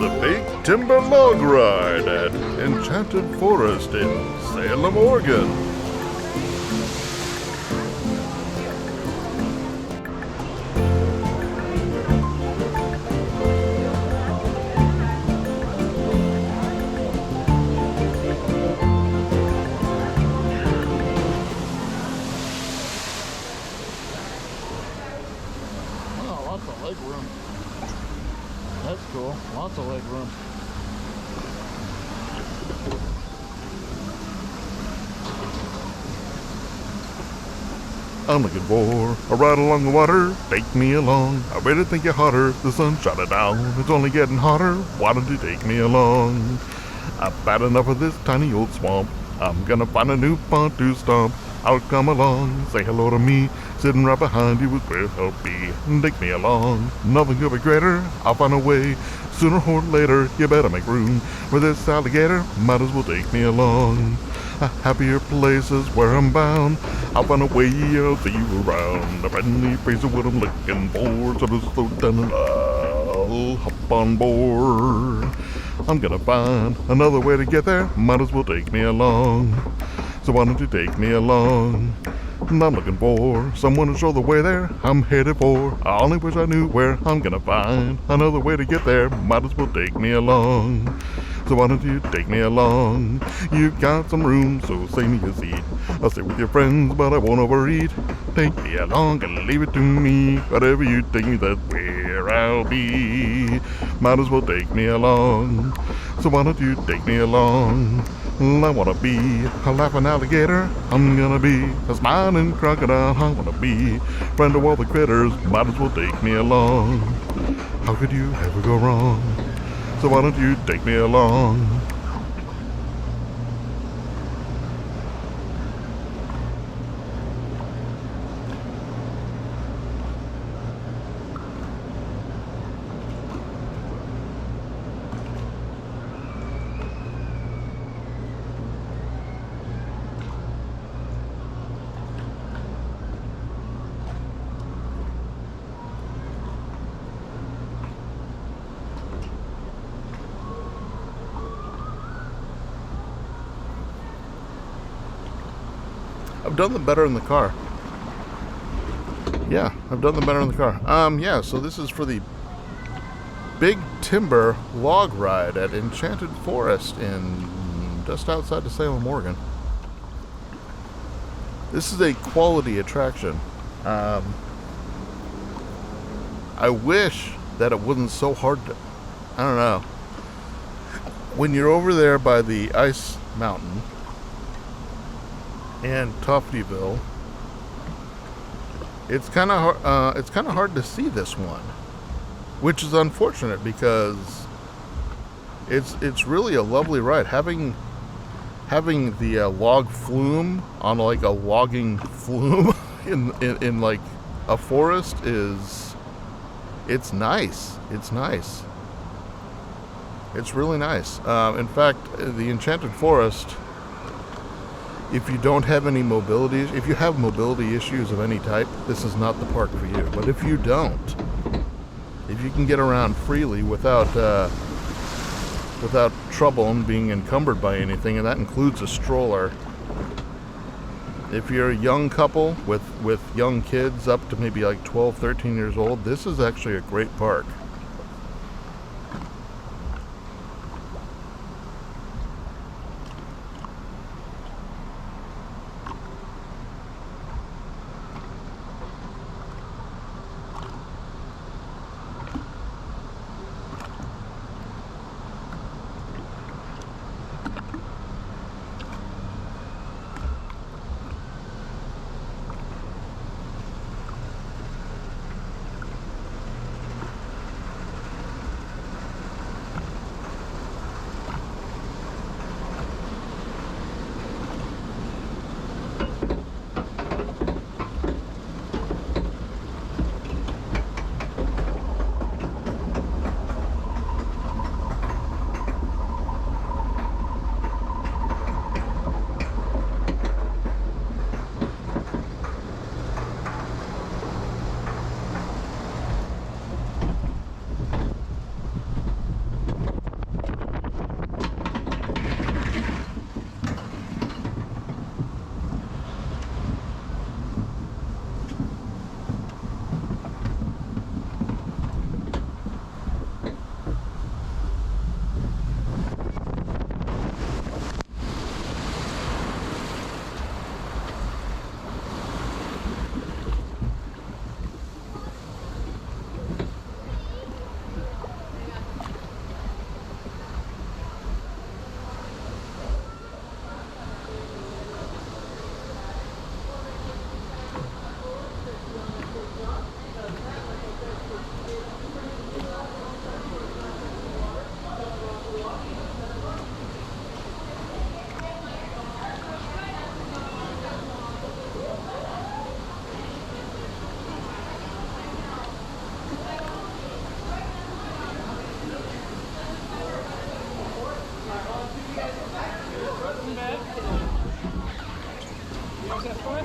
the Big Timber Log Ride at Enchanted Forest in Salem, Oregon. Oh, lots of leg room. That's cool. Lots of leg room. I'm looking for a ride along the water. Take me along. I really think you're hotter. The sun shot it down. It's only getting hotter. Why don't you take me along? I've had enough of this tiny old swamp. I'm gonna find a new pond to stomp. I'll come along, say hello to me. Sitting right behind you is where I'll be. Take me along. Nothing could be greater. I'll find a way. Sooner or later, you better make room for this alligator. Might as well take me along. A happier place is where I'm bound. I'll find a way, I'll see you around. A friendly face is what I'm looking for. So just slow down and I'll hop on board. I'm gonna find another way to get there. Might as well take me along. So why don't you take me along? And I'm looking for someone to show the way there I'm headed for. I only wish I knew where I'm gonna find another way to get there. Might as well take me along. So why don't you take me along? You've got some room, so save me a seat. I'll sit with your friends, but I won't overeat. Take me along and leave it to me. Whatever you take me, that's where I'll be. Might as well take me along. So why don't you take me along? I wanna be a laughing alligator. I'm gonna be a smiling crocodile. I wanna be friend of all the critters. Might as well take me along. How could you ever go wrong? So why don't you take me along? I've done them better in the car. Yeah, I've done them better in the car. Yeah, so this is for the Big Timber Log Ride at Enchanted Forest in just outside of Salem, Oregon. This is a quality attraction. I wish that it wasn't so hard to... I don't know. When you're over there by the ice mountain and Toftyville, it's kind of hard to see this one, which is unfortunate because it's really a lovely ride. Having the log flume on like a logging flume in like a forest it's nice. It's nice. It's really nice. In fact, the Enchanted Forest, if you don't have any mobility, if you have mobility issues of any type, this is not the park for you. But if you don't, if you can get around freely without trouble and being encumbered by anything, and that includes a stroller, if you're a young couple with young kids up to maybe like 12, 13 years old, this is actually a great park. welcome back. You guys have fun?